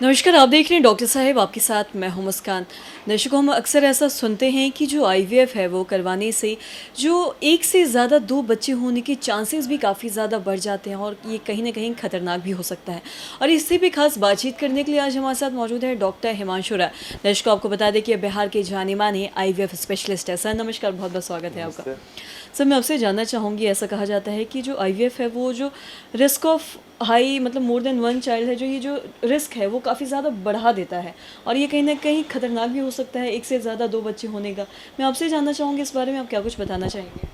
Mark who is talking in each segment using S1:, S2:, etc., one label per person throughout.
S1: नमस्कार, आप देख रहे हैं डॉक्टर साहब आपके साथ मैं हूं मुस्कान। दर्शकों, हम अक्सर ऐसा सुनते हैं कि जो आईवीएफ है वो करवाने से जो एक से ज़्यादा दो बच्चे होने के चांसेस भी काफ़ी ज़्यादा बढ़ जाते हैं और ये कहीं न कहीं खतरनाक भी हो सकता है। और इससे भी खास बातचीत करने के लिए आज हमारे साथ मौजूद है डॉक्टर हिमांशु राय। दर्शकों, आपको बता दें कि ये बिहार के जाने-माने आईवीएफ स्पेशलिस्ट है। सर नमस्कार, बहुत-बहुत स्वागत है आपका।
S2: नमस्ते।
S1: सर मैं आपसे जानना चाहूँगी, ऐसा कहा जाता है कि जो आईवीएफ है वो जो रिस्क ऑफ हाई मतलब मोर देन वन चाइल्ड है, जो ये जो रिस्क है वो काफ़ी ज़्यादा बढ़ा देता है और ये कहीं न कहीं खतरनाक भी हो सकता है एक से ज़्यादा दो बच्चे होने का। मैं आपसे जानना चाहूँगी इस बारे में आप क्या कुछ बताना चाहेंगे?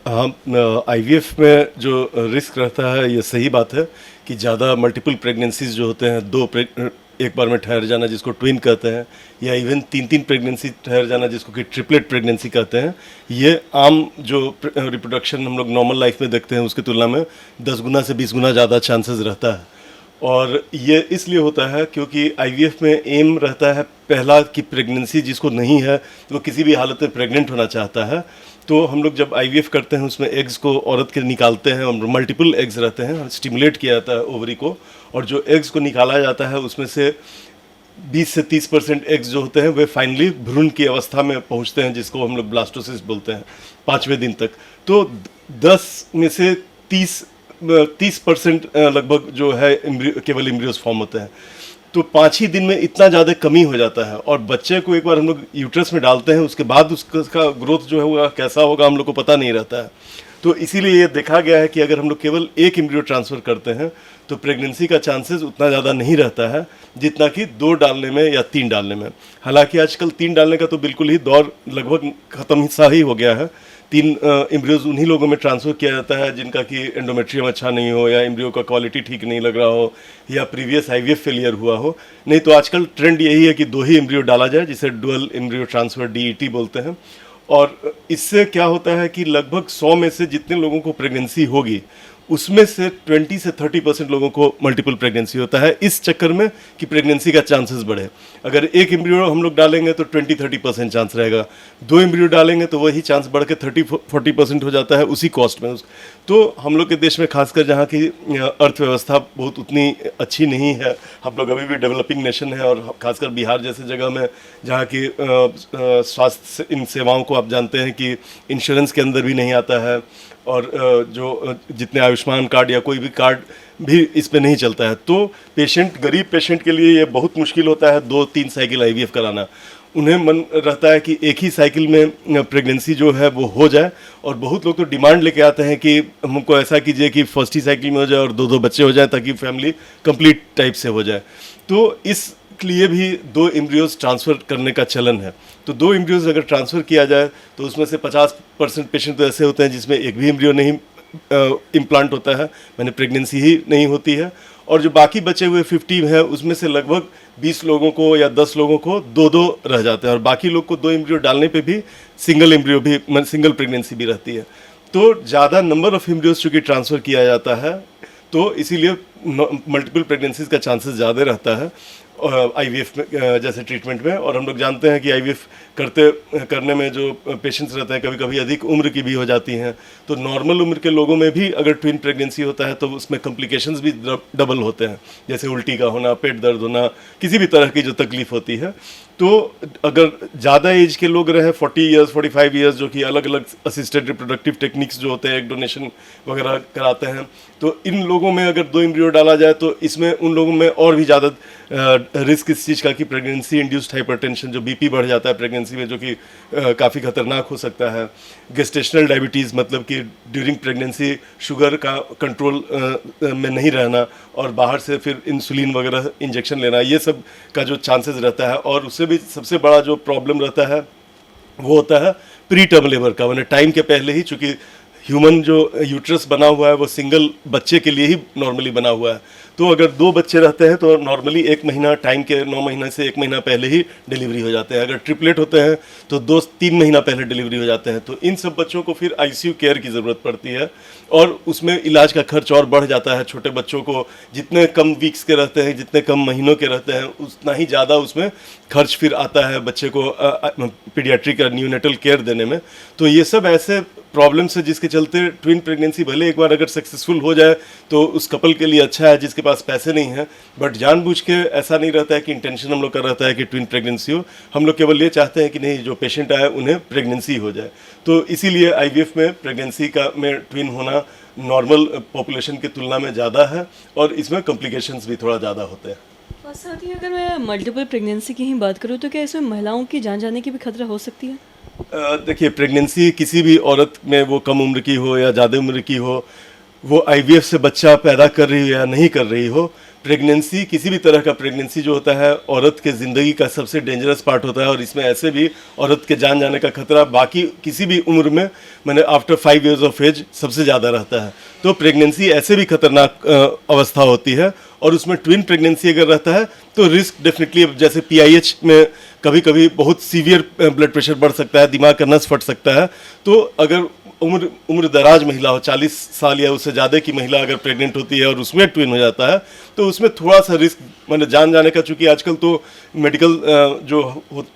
S2: हाँ, आईवीएफ में जो रिस्क रहता है ये सही बात है कि ज़्यादा मल्टीपल प्रेगनेंसीज जो होते हैं एक बार में ठहर जाना जिसको ट्विन कहते हैं, या इवन तीन तीन प्रेगनेंसी ठहर जाना जिसको कि ट्रिपलेट प्रेगनेंसी कहते हैं, ये आम जो रिप्रोडक्शन हम लोग नॉर्मल लाइफ में देखते हैं उसकी तुलना में 10 गुना से 20 गुना ज़्यादा चांसेस रहता है। और ये इसलिए होता है क्योंकि आईवीएफ में एम रहता है पहला कि प्रेगनेंसी जिसको नहीं है तो वो किसी भी हालत में प्रेग्नेंट होना चाहता है। तो हम लोग जब आईवीएफ करते हैं उसमें एग्स को औरत के निकालते हैं और मल्टीपल एग्स रहते हैं, स्टिमुलेट किया जाता है ओवरी को, और जो एग्स को निकाला जाता है उसमें से 20 से 30% एग्स जो होते हैं वे फाइनली भ्रूण की अवस्था में पहुंचते हैं जिसको हम लोग ब्लास्टोसिस बोलते हैं 5वें दिन तक। तो 10 में से 30% लगभग जो है केवल एम्ब्रियोस फॉर्म होते हैं। तो 5 ही दिन में इतना ज़्यादा कमी हो जाता है, और बच्चे को एक बार हम लोग यूट्रस में डालते हैं उसके बाद उसका ग्रोथ जो है वो कैसा होगा हम लोग को पता नहीं रहता है। तो इसीलिए ये देखा गया है कि अगर हम लोग केवल एक एम्ब्रियो ट्रांसफ़र करते हैं तो प्रेगनेंसी का चांसेस उतना ज़्यादा नहीं रहता है जितना कि 2 डालने में या 3 डालने में। हालांकि आजकल 3 डालने का तो बिल्कुल ही दौर लगभग ख़त्म सा ही हो गया है। 3 एम्ब्रियोज उन्हीं लोगों में ट्रांसफ़र किया जाता है जिनका कि एंडोमेट्रियम अच्छा नहीं हो, या एम्ब्रियो का क्वालिटी ठीक नहीं लग रहा हो, या प्रीवियस आईवीएफ फेलियर हुआ हो। नहीं तो आजकल ट्रेंड यही है कि 2 ही एम्ब्रियो डाला जाए जिसे डुअल एम्ब्रियो ट्रांसफ़र डीईटी बोलते हैं। और इससे क्या होता है कि लगभग 100 में से जितने लोगों को प्रेगनेंसी होगी उसमें से 20 से 30% लोगों को मल्टीपल प्रेगनेंसी होता है, इस चक्कर में कि प्रेगनेंसी का चांसेस बढ़े। अगर एक एम्ब्रियो हम लोग डालेंगे तो 20-30% चांस रहेगा, 2 एम्ब्रियो डालेंगे तो वही चांस बढ़ के 30-40% हो जाता है उसी कॉस्ट में। तो हम लोग के देश में खासकर जहाँ की अर्थव्यवस्था बहुत उतनी अच्छी नहीं है, हम लोग अभी भी डेवलपिंग नेशन है, और खासकर बिहार जैसे जगह में जहाँ की स्वास्थ्य इन सेवाओं को आप जानते हैं कि इंश्योरेंस के अंदर भी नहीं आता है, और जो जितने आयुष्मान कार्ड या कोई भी कार्ड भी इस पे नहीं चलता है, तो गरीब पेशेंट के लिए ये बहुत मुश्किल होता है 2-3 साइकिल आईवीएफ कराना। उन्हें मन रहता है कि एक ही साइकिल में प्रेगनेंसी जो है वो हो जाए, और बहुत लोग तो डिमांड लेके आते हैं कि हमको ऐसा कीजिए कि फर्स्ट ही साइकिल में हो जाए और 2-2 बच्चे हो जाए ताकि फैमिली कंप्लीट टाइप से हो जाए। तो इस लिए भी 2 एम्ब्रियोज ट्रांसफ़र करने का चलन है। तो 2 एम्ब्रियोज अगर ट्रांसफ़र किया जाए तो उसमें से 50% पेशेंट तो ऐसे होते हैं जिसमें एक भी एम्ब्रियो नहीं इम्प्लांट होता है, मैंने प्रेगनेंसी ही नहीं होती है, और जो बाकी बचे हुए 50 हैं उसमें से लगभग 20 लोगों को या 10 लोगों को 2-2 रह जाते हैं, और बाकी लोग को 2 एम्ब्रियो डालने पे भी सिंगल प्रेगनेंसी भी रहती है। तो ज़्यादा नंबर ऑफ एम्ब्रियोज चूँकि ट्रांसफ़र किया जाता है तो इसीलिए मल्टीपल प्रेगनेंसीज का चांसेस ज़्यादा रहता है आईवीएफ में जैसे ट्रीटमेंट में। और हम लोग जानते हैं कि आईवीएफ करने में जो पेशेंट्स रहते हैं कभी कभी अधिक उम्र की भी हो जाती हैं, तो नॉर्मल उम्र के लोगों में भी अगर ट्विन प्रेगनेंसी होता है तो उसमें कॉम्प्लिकेशंस भी डबल होते हैं, जैसे उल्टी का होना, पेट दर्द होना, किसी भी तरह की जो तकलीफ होती है। तो अगर ज़्यादा एज के लोग रहे 40 ईयर्स 45 ईयर्स, जो कि अलग अलग असिस्टेड रिप्रोडक्टिव टेक्निक्स जो होते हैं, एग डोनेशन वगैरह कराते हैं, तो इन लोगों में अगर 2 एम्ब्रियो डाला जाए तो इसमें उन लोगों में और भी ज़्यादा रिस्क इस चीज़ का कि प्रेगनेंसी इंड्यूस्ड हाइपरटेंशन, जो बीपी बढ़ जाता है प्रेगनेंसी में, जो कि काफ़ी खतरनाक हो सकता है। गेस्टेशनल डायबिटीज़, मतलब कि ड्यूरिंग प्रेगनेंसी शुगर का कंट्रोल में नहीं रहना और बाहर से फिर इंसुलिन वगैरह इंजेक्शन लेना, ये सब का जो चांसेस रहता है। और उससे भी सबसे बड़ा जो प्रॉब्लम रहता है वो होता है प्री टर्म लेबर का, मैंने टाइम के पहले ही, चूँकि ह्यूमन जो यूट्रस बना हुआ है वो सिंगल बच्चे के लिए ही नॉर्मली बना हुआ है, तो अगर 2 बच्चे रहते हैं तो नॉर्मली 1 महीना, टाइम के 9 महीने से 1 महीना पहले ही डिलीवरी हो जाते हैं। अगर ट्रिपलेट होते हैं तो 2-3 महीना पहले डिलीवरी हो जाते हैं। तो इन सब बच्चों को फिर आईसीयू केयर की ज़रूरत पड़ती है, और उसमें इलाज का खर्च और बढ़ जाता है। छोटे बच्चों को जितने कम वीक्स के रहते हैं, जितने कम महीनों के रहते हैं, उतना ही ज़्यादा उसमें खर्च फिर आता है बच्चे को पीडियाट्रिक या न्यूनेटल केयर देने में। तो ये सब ऐसे प्रॉब्लम्स है जिसके चलते ट्विन प्रेगनेंसी भले एक बार अगर सक्सेसफुल हो जाए तो उस कपल के लिए अच्छा है जिसके पास पैसे नहीं हैं, बट जानबूझ के ऐसा नहीं रहता है कि इंटेंशन हम लोग का रहता है कि ट्विन प्रेगनेंसी हो। हम लोग केवल ये चाहते हैं कि नहीं, जो पेशेंट आए उन्हें प्रेगनेंसी हो जाए। तो इसीलिए आईवीएफ में प्रेगनेंसी का में ट्विन होना नॉर्मल पॉपुलेशन की तुलना में ज़्यादा है और इसमें कॉम्प्लिकेशंस भी थोड़ा ज़्यादा होते हैं।
S1: और साथ ही अगर मैं मल्टीपल प्रेगनेंसी की ही बात करूँ तो क्या इसमें महिलाओं की जान जाने की भी खतरा हो सकती है?
S2: देखिए, प्रेगनेंसी किसी भी औरत में, वो कम उम्र की हो या ज़्यादा उम्र की हो, वो आईवीएफ से बच्चा पैदा कर रही हो या नहीं कर रही हो, प्रेगनेंसी, किसी भी तरह का प्रेगनेंसी जो होता है औरत के ज़िंदगी का सबसे डेंजरस पार्ट होता है और इसमें ऐसे भी औरत के जान जाने का खतरा बाकी किसी भी उम्र में, मैंने आफ्टर 5 years ऑफ एज सबसे ज़्यादा रहता है। तो प्रेगनेंसी ऐसे भी खतरनाक अवस्था होती है और उसमें ट्विन प्रेगनेंसी अगर रहता है तो रिस्क डेफिनेटली, जैसे पीआईएच में कभी कभी बहुत सीवियर ब्लड प्रेशर बढ़ सकता है, दिमाग का नस फट सकता है। तो अगर उम्र दराज महिला हो, 40 साल या उससे ज़्यादा की महिला अगर प्रेग्नेंट होती है और उसमें ट्विन हो जाता है तो उसमें थोड़ा सा रिस्क, मैंने जान जाने का, चूँकि आजकल तो मेडिकल जो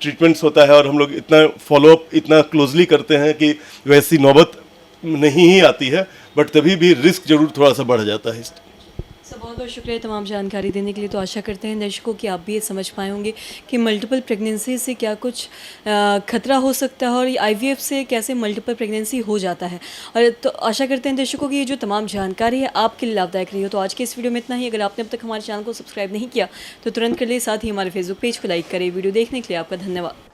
S2: ट्रीटमेंट्स होता है और हम लोग इतना फॉलोअप इतना क्लोजली करते हैं कि वैसी नौबत नहीं ही आती है, बट तभी भी रिस्क जरूर थोड़ा सा बढ़ जाता है।
S1: सर, बहुत बहुत शुक्रिया तमाम जानकारी देने के लिए। तो आशा करते हैं दर्शकों कि आप भी ये समझ पाए होंगे कि मल्टीपल प्रेगनेंसी से क्या कुछ खतरा हो सकता है और आईवीएफ से कैसे मल्टीपल प्रेगनेंसी हो जाता है। और तो आशा करते हैं दर्शकों की ये जो तमाम जानकारी है आपके लिए लाभदायक रही हो। तो आज के इस वीडियो में इतना ही। अगर आपने अब तक हमारे चैनल को सब्सक्राइब नहीं किया तो तुरंत कर लिए, साथ ही हमारे फेसबुक पेज को लाइक करें। वीडियो देखने के लिए आपका धन्यवाद।